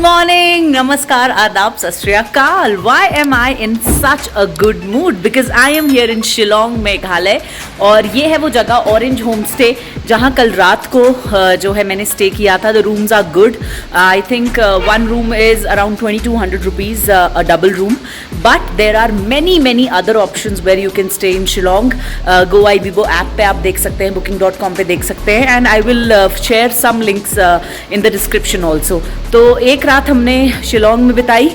morning, namaskar, adab, sat shri akal. Why am I in such a good mood? Because I am here in Shillong, Meghalaya. और ये है वो जगह orange home stay जहाँ कल रात को जो है मैंने स्टे किया था. The rooms are good. I think one room is around 2200 rupees a double room. But there are many other options where you can stay in Shillong. GoIbibo app पे आप देख सकते हैं, booking.com पे देख सकते हैं. And I will share some links in the description also. तो एक रात हमने शिलोंग में बिताई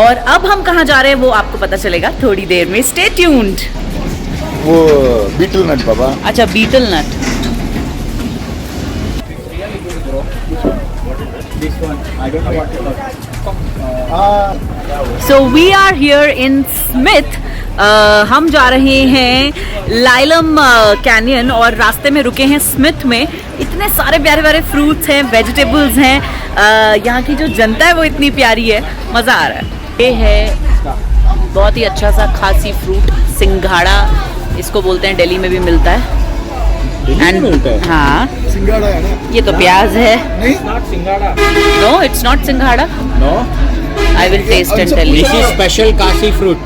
और अब हम कहाँ जा रहे हैं वो आपको पता चलेगा थोड़ी देर में. Stay tuned. वो बीटल नट बाबा. अच्छा, betel nut. So we are here in Smith. हम जा रहे हैं लाइलम कैनियन और रास्ते में रुके हैं स्मिथ में. इतने सारे प्यारे प्यारे फ्रूट्स हैं, वेजिटेबल्स हैं. यहाँ की जो जनता है वो इतनी प्यारी है, मज़ा आ रहा है. ये है बहुत ही अच्छा सा खासी फ्रूट, सिंघाड़ा इसको बोलते हैं. दिल्ली में भी मिलता है. हाँ, सिंघाड़ा है ना. ये तो प्याज है. नहीं, no, it's not singhara. No, I will taste and tell you. this is special Kasi fruit.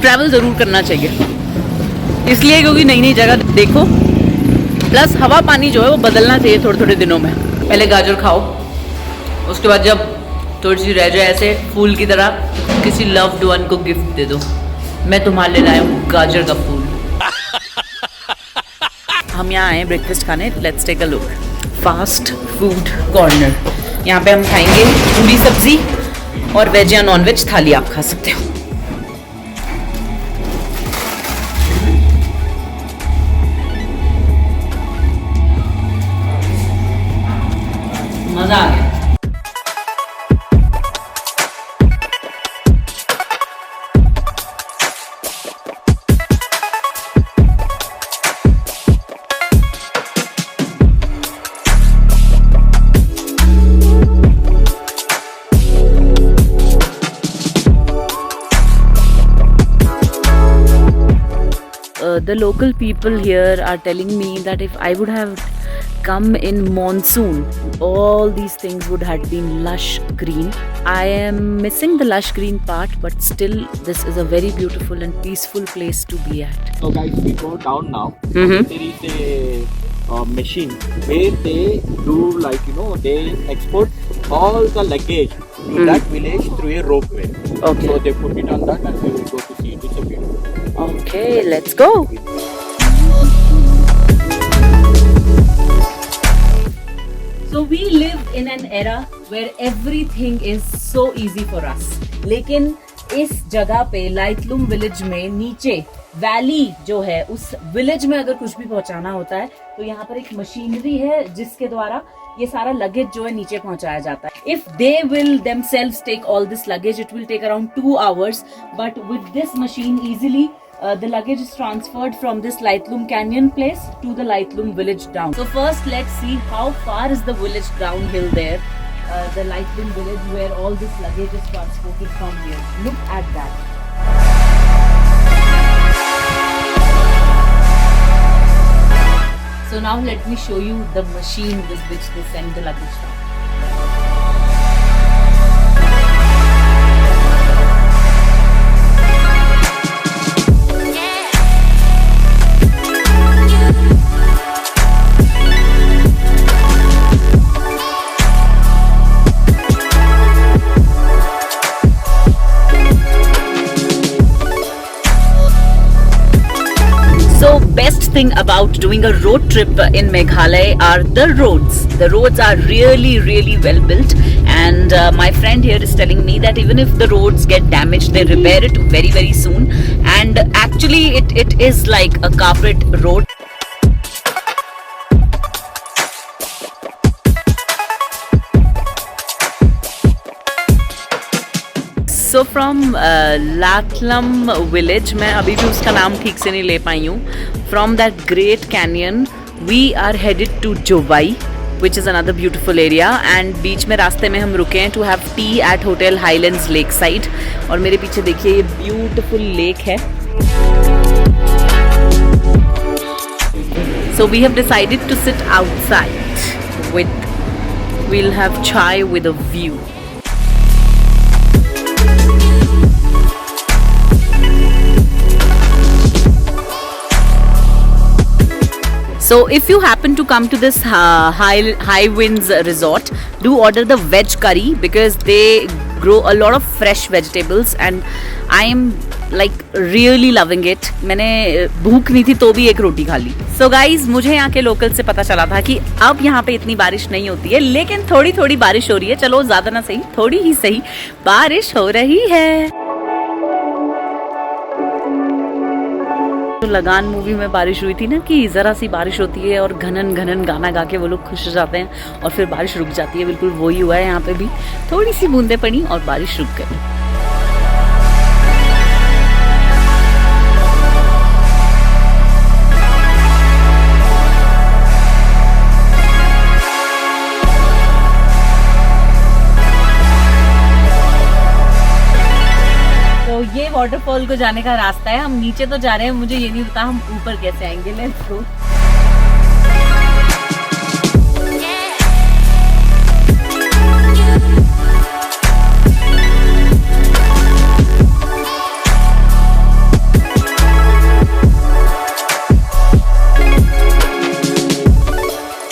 Travel ज़रूर करना चाहिए इसलिए क्योंकि नई नई जगह देखो, प्लस हवा पानी जो है वो बदलना चाहिए थोड़े थोड़े दिनों में. पहले गाजर खाओ, उसके बाद जब थोड़ी सी रह जाए ऐसे फूल की तरह किसी लव्ड वन को गिफ्ट दे दो. मैं तुम्हारे लिए लाया हूँ गाजर का फूल. हम यहाँ आए ब्रेकफास्ट खाने. Let's take a look. Fast food corner. यहाँ पे हम खाएंगे पूरी सब्जी और वेज या नॉन वेज थाली आप खा सकते हो. मजा आ गया. The local people here are telling me that if I would have come in monsoon, all these things would have been lush green. I am missing the lush green part, but still this is a very beautiful and peaceful place to be at. So guys, we go down now. Mhm. There is a machine where they do they export all the luggage to that village through a ropeway. Okay. So they put it on that and we will go to see it. It's a beautiful. Okay, let's go. So we live in an era where everything is so easy for us. लेकिन इस जगह पे लाइटलूम village में नीचे valley जो है उस village में अगर कुछ भी पहुंचाना होता है तो यहाँ पर एक मशीनरी है जिसके द्वारा ये सारा लगेज जो है नीचे पहुंचाया जाता है. If they will themselves take all this luggage, it will take around 2 hours. But with this machine easily the luggage is transferred from this Laitloom Canyon place to the Laitloom village down. So first let's see how far is the village downhill there. The Laitloom village where all this luggage is transported from here. Look at that. So now let me show you the machine with which they send the luggage down. Best thing about doing a road trip in Meghalaya are the roads. The roads are really well built, and my friend here is telling me that even if the roads get damaged, they repair it very soon. And actually it is like a carpet road. So from Laitlum village, मैं अभी भी उसका नाम ठीक से नहीं ले पाई हूँ. From that great canyon we are headed to Jowai which is another beautiful area. And बीच में रास्ते में हम रुके हैं to have tea at hotel Highlands lake side. और मेरे पीछे देखिए ये ब्यूटिफुल लेक है. So we have decided to sit outside with we'll have chai with a view. So if you happen to come to this High Winds resort, do order the veg curry because they grow a lot of fresh vegetables and I am like really loving it. मैंने भूख नहीं थी तो भी एक रोटी खा ली. So guys, मुझे यहाँ के लोकल से पता चला था कि अब यहाँ पे इतनी बारिश नहीं होती है, लेकिन थोड़ी थोड़ी बारिश हो रही है. चलो ज्यादा ना सही, थोड़ी ही सही बारिश हो रही है. तो लगान मूवी में बारिश हुई थी ना कि जरा सी बारिश होती है और घनन घनन गाना गा के वो लोग खुश हो जाते हैं और फिर बारिश रुक जाती है. बिल्कुल वही हुआ है यहाँ पे भी. थोड़ी सी बूंदे पड़ी और बारिश रुक गई. ये वाटरफॉल को जाने का रास्ता है. हम नीचे तो जा रहे हैं, मुझे ये नहीं पता हम ऊपर कैसे आएंगे. Let's go.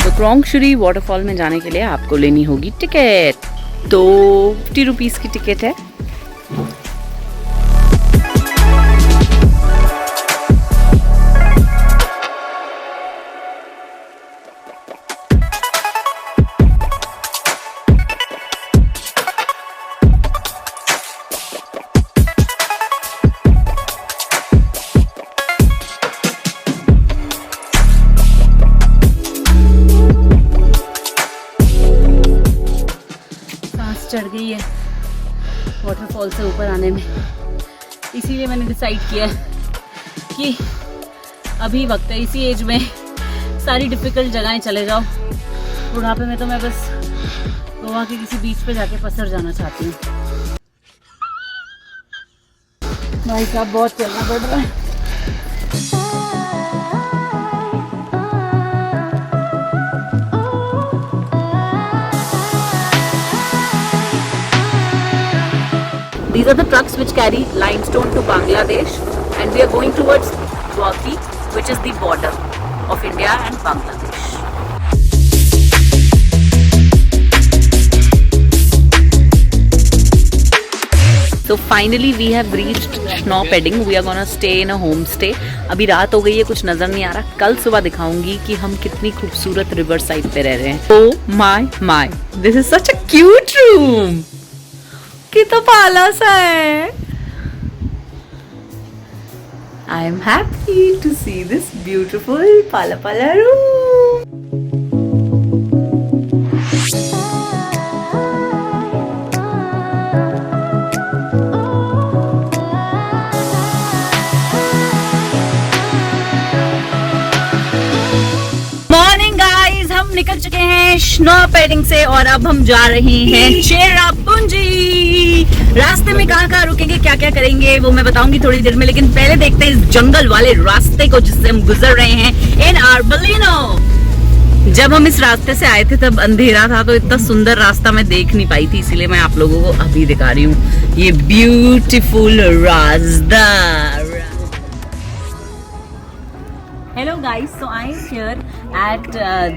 तो क्रोंगशुरी वाटरफॉल में जाने के लिए आपको लेनी होगी टिकट. तो 50 रुपीस की टिकट है. चढ़ गई है वाटरफॉल से ऊपर आने में. इसीलिए मैंने डिसाइड किया कि अभी वक्त है. इसी एज में सारी डिफिकल्ट जगहें चले जाओ. बुढ़ापे में तो मैं बस गोवा के किसी बीच पे जाके पसर जाना चाहती हूँ. भाई साहब बहुत चलना पड़ रहा है. These are the trucks which carry limestone to Bangladesh, and we are going towards Guwahati, which is the border of India and Bangladesh. So finally we have reached Schnoppeding. We are gonna stay in a homestay. अभी रात हो गई है, कुछ नजर नहीं आ रहा. कल सुबह दिखाऊंगी कि हम कितनी खूबसूरत रिवर साइड पे रह रहे हैं. Oh my, this is such a cute room. तो पाला सा है. I am happy to see this beautiful pala room. Morning guys, हम निकल चुके हैं स्नोपेडिंग से और अब हम जा रहे हैं चेरापूंजी. रास्ते में कहाँ रुकेंगे, क्या क्या करेंगे वो मैं बताऊंगी थोड़ी देर में, लेकिन पहले देखते हैं इस जंगल वाले रास्ते को जिससे हम गुजर रहे हैं इन आवर बलिनो. जब हम इस रास्ते से आए थे तब अंधेरा था, तो इतना सुंदर रास्ता मैं देख नहीं पाई थी, इसीलिए मैं आप लोगों को अभी दिखा रही हूँ ये ब्यूटीफुल रास्ता. Hello guys, so I am here at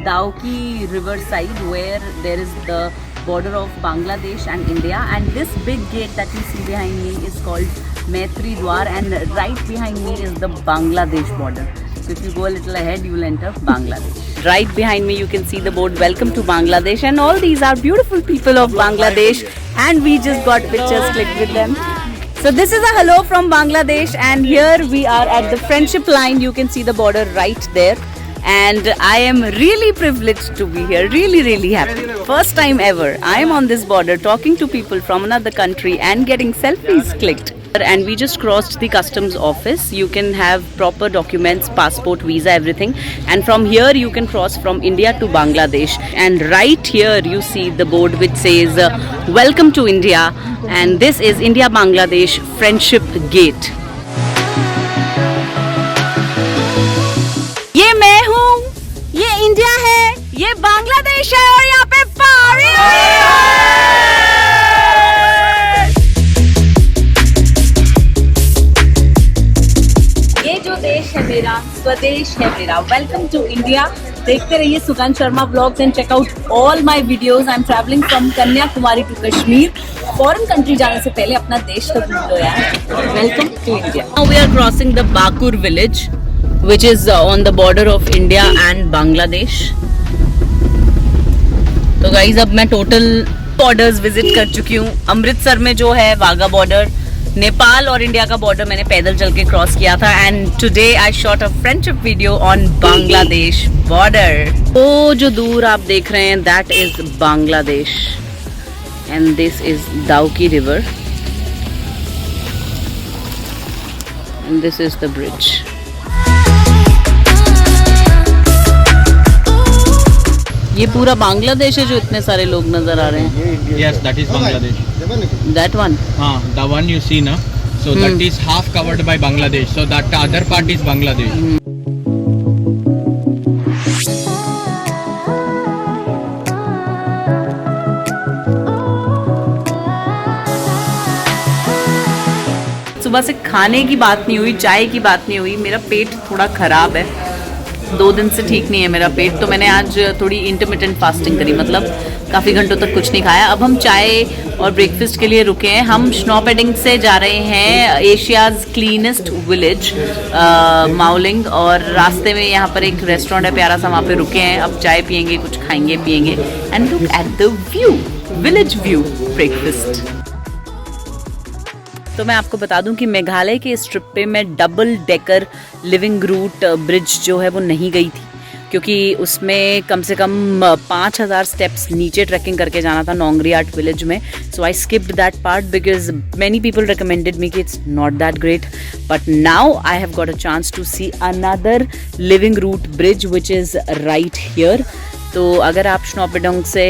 Dauki river side where there is the border of Bangladesh and India, and this big gate that you see behind me is called Maitri Dwar, and right behind me is the Bangladesh border. So if you go a little ahead, you will enter Bangladesh. Right behind me you can see the board Welcome to Bangladesh, and all these are beautiful people of Bangladesh, and we just got pictures clicked with them. So this is a hello from Bangladesh, and here we are at the friendship line. You can see the border right there, and I am really privileged to be here. Really happy. First time ever I am on this border talking to people from another country and getting selfies clicked. And we just crossed the customs office. You can have proper documents, passport, visa, everything, and from here you can cross from India to Bangladesh. And right here you see the board which says welcome to India, and this is India Bangladesh Friendship Gate. ये मैं हूँ, ये India है, ये बांग्लादेश है, और यहाँ पे पारी देश है मेरा। Welcome to India. देखते रहिए Sukant Sharma vlogs and check out all my videos. I am travelling from Kanyakumari to Kashmir. Foreign country जाने से पहले अपना देश तो ढूंढ लो यार। Welcome to India. Now we are crossing the Bakur village which is on the border of India and Bangladesh. तो गाइज अब मैं टोटल बॉर्डर्स विजिट कर चुकी हूँ। अमृतसर में जो है वाघा बॉर्डर, नेपाल और इंडिया का बॉर्डर मैंने पैदल चल के क्रॉस किया था। And today I shot a friendship video on Bangladesh border. वो जो दूर आप देख रहे हैं that is Bangladesh and this is Dawki river and this is the bridge. ये पूरा बांग्लादेश है जो इतने सारे लोग नजर आ रहे हैं। Yes, that is Bangladesh. That one. The one you see now. So that is half covered by Bangladesh. So that other part is Bangladesh. सुबह से खाने की बात नहीं हुई, चाय की बात नहीं हुई। मेरा पेट थोड़ा खराब है, 2 दिन से ठीक नहीं है मेरा पेट। तो मैंने आज थोड़ी इंटरमिटेंट फास्टिंग करी, मतलब काफ़ी घंटों तक कुछ नहीं खाया। अब हम चाय और ब्रेकफास्ट के लिए रुके हैं। हम स्नोपेडिंग से जा रहे हैं एशियाज़ क्लीनेस्ट विलेज माउलिंग, और रास्ते में यहाँ पर एक रेस्टोरेंट है प्यारा सा, वहाँ पे रुके हैं। अब चाय पियेंगे, कुछ खाएंगे पियेंगे and look at the view, village view breakfast. तो मैं आपको बता दूं कि मेघालय के इस ट्रिप पे मैं double decker living root bridge जो है वो नहीं गई थी, क्योंकि उसमें कम से कम 5000 स्टेप्स नीचे ट्रैकिंग करके जाना था नोंगरियाट विलेज में। So I skipped that part because many people recommended me कि it's not that great, but now I have got a chance to see another living root bridge which is right here. तो अगर आप स्नोपेडोंग से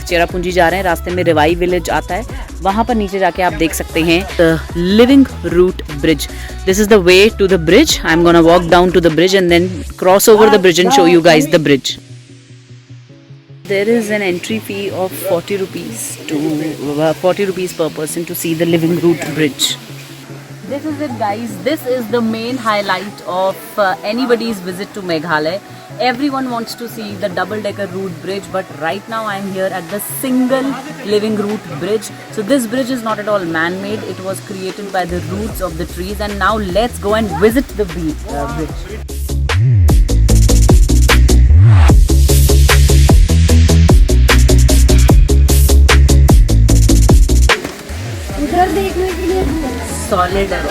चेरापूंजी जा रहे हैं, रास्ते में रिवाई विलेज आता है, वहाँ पर नीचे जाके आप देख सकते हैं the living root bridge. This is the way to the bridge. I am gonna walk down to the bridge and then cross over the bridge and show you guys the bridge. There is an entry fee of 40 rupees per person to see the living root bridge. This is it guys, this is the main highlight of anybody's visit to Meghalaya. Everyone wants to see the double decker root bridge, but right now I am here at the single living root bridge. So this bridge is not at all man made, it was created by the roots of the trees. And now let's go and visit the bridge. देखने के लिए solid है।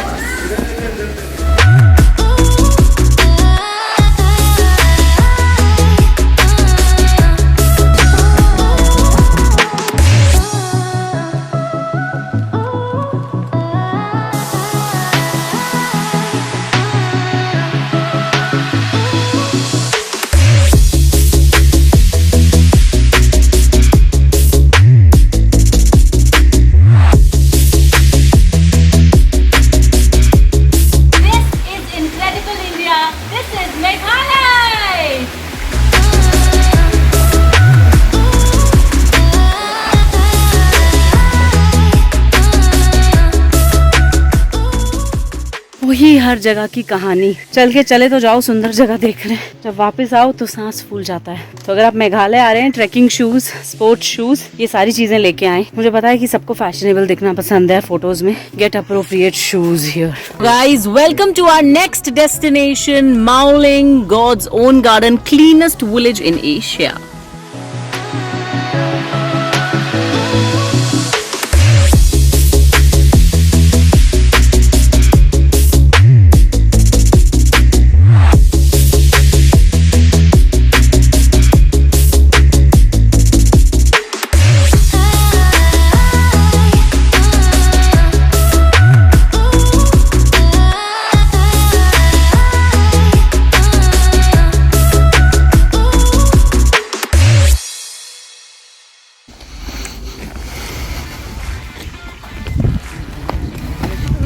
वही हर जगह की कहानी, चल के चले तो जाओ, सुंदर जगह देख रहे हैं, जब वापस आओ तो सांस फूल जाता है। तो अगर आप मेघालय आ रहे हैं, ट्रैकिंग शूज, स्पोर्ट्स शूज, ये सारी चीजें लेके आए। मुझे पता है कि सबको फैशनेबल दिखना पसंद है फोटोज में। Get appropriate shoes here. Guys, welcome to our next destination, Mawlynnong, God's own garden, cleanest village in Asia.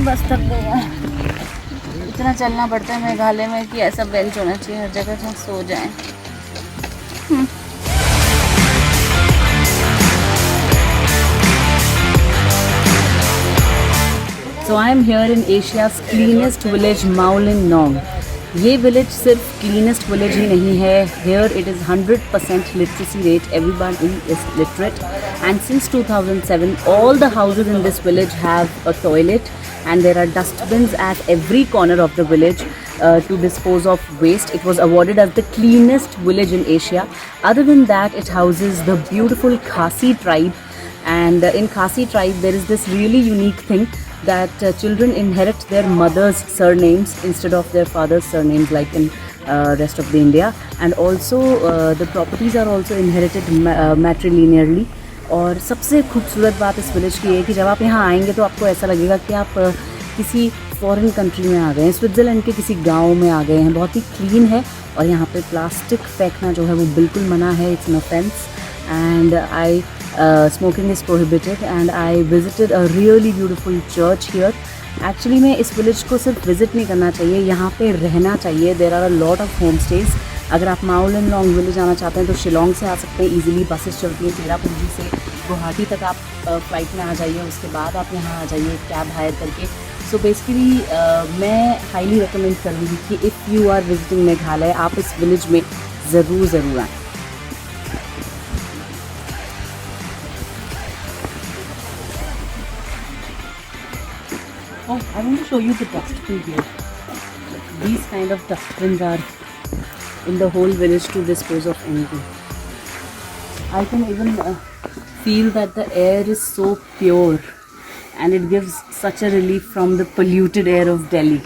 बस थक गया, इतना चलना पड़ता है मेघालय में कि ऐसा बेंच होना चाहिए हर जगह जहाँ सो जाएं। So I am here in Asia's cleanest village, Mawlyng Nong. ये विलेज सिर्फ क्लीनेस्ट विलेज ही नहीं है. Here it is 100% literacy rate. Everybody is literate. And since 2007, all the houses in this village have a toilet, and there are dustbins at every corner of the village to dispose of waste. It was awarded as the cleanest village in Asia. Other than that, it houses the beautiful Khasi tribe. And in Khasi tribe, there is this really unique thing that children inherit their mother's surnames instead of their father's surnames like in rest of the India. And also the properties are also inherited matrilinearly. और सबसे खूबसूरत बात इस village की है कि जब आप यहाँ आएंगे तो आपको ऐसा लगेगा कि आप किसी फॉरेन कंट्री में आ गए हैं, स्विट्ज़रलैंड के किसी गांव में आ गए हैं. बहुत ही क्लीन है और यहाँ पे प्लास्टिक फेंकना जो है वो बिल्कुल मना है. It's an offence. And I smoking is prohibited, and I visited a really beautiful church here. Actually में इस विलेज को सिर्फ विजिट नहीं करना चाहिए, यहाँ पे रहना चाहिए. There are a lot of homestays. अगर आप माओलिन लॉन्ग विलेज आना चाहते हैं तो शिलोंग से आ सकते हैं ईजिली. बसेस चलती हैं चेरापूंजी से गुवाहाटी तक. आप फ्लाइट में आ जाइए, उसके बाद आप यहाँ आ जाइए कैब हायर करके. सो बेसिकली मैं हाईली रिकमेंड करूँगी कि if you are visiting Meghalaya, आप इस विलेज में ज़रूर आएँ. Oh, I want to show you the dustbin here. These kind of dustbins are in the whole village to dispose of anything. I can even feel that the air is so pure and it gives such a relief from the polluted air of Delhi.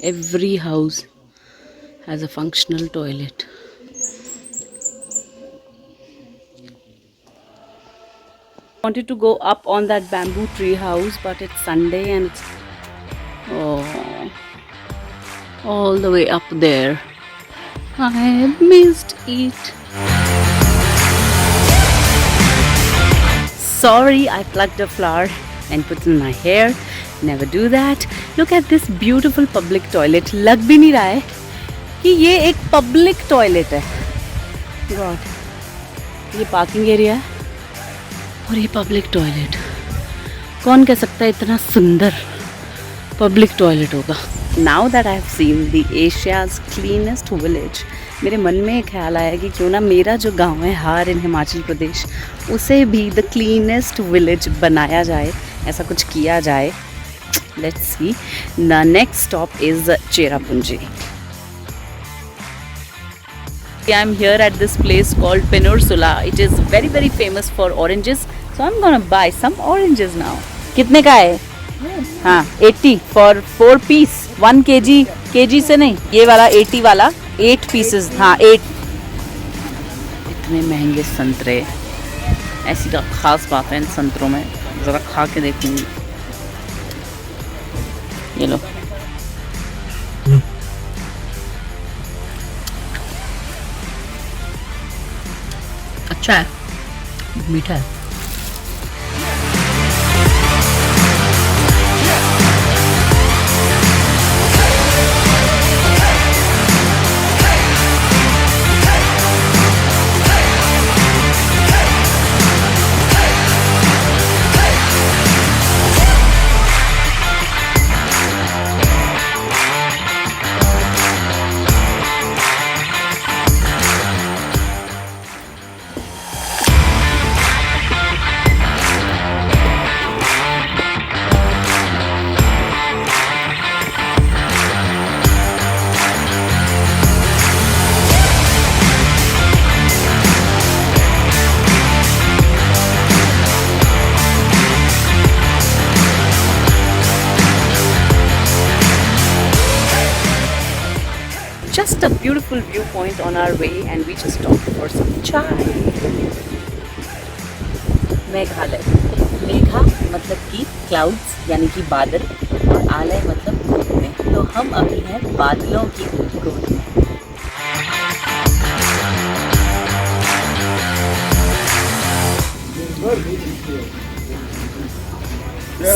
Every house has a functional toilet. I wanted to go up on that bamboo tree house, but it's Sunday and it's all the way up there. I had missed it. Sorry, I plucked a flower and put it in my hair. Never do that. Look at this beautiful public toilet. लग भी नहीं रहा है कि ये एक public toilet है. God, ये parking area है और ये पब्लिक टॉयलेट. कौन कह सकता है इतना सुंदर पब्लिक टॉयलेट होगा. Now that I have seen the Asia's cleanest village, मेरे मन में एक ख्याल आया कि क्यों ना मेरा जो गांव है हार इन हिमाचल प्रदेश, उसे भी द क्लीनेस्ट विलेज बनाया जाए, ऐसा कुछ किया जाए. Let's see. The next stop is Cherrapunji. I'm here at this place called Peninsula. It is very famous for oranges. So I'm gonna buy some oranges now. कितने का है? हाँ, 80 for 4 piece. 1 kg से नहीं. ये वाला 80 वाला 8 pieces. हाँ 8. इतने महंगे संतरे. ऐसी का खास बात है इन संतरों में. ज़रा खा के देखूँगी. ये लो. अच्छा है, मीठा है. Just a beautiful viewpoint on our way, and we just stopped for some chai. Meghalaya. Megha मतलब कि क्लाउड्स यानी कि बादल, और आलय मतलब गोद में. तो हम अभी हैं बादलों की गोद में.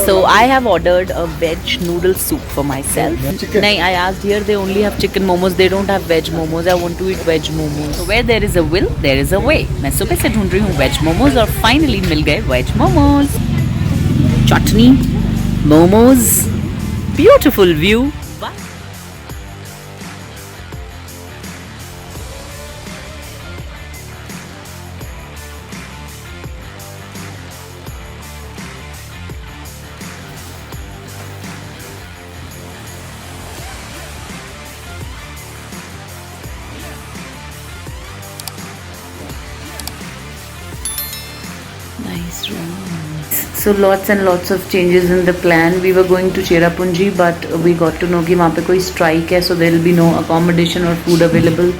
So I have ordered a veg noodle soup for myself. Chicken. I asked here, they only have chicken momos. They don't have veg momos. I want to eat veg momos. So where there is a will, there is a way. मैं सुबह से ढूंढ रही हूँ veg momos और finally मिल गए veg momos. Chutney, momos, beautiful view. Nice room. So lots and lots of changes in the plan. We were going to Cherrapunji, but we got to know कि वहाँ पे कोई strike है, so there will be no accommodation or food available.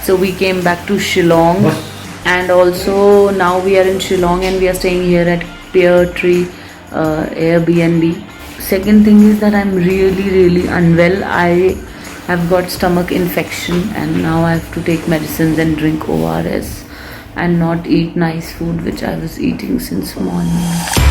So we came back to Shillong, and also now we are in Shillong and we are staying here at Pear Tree Airbnb. Second thing is that I'm really unwell. I have got stomach infection and now I have to take medicines and drink ORS and not eat nice food which I was eating since morning.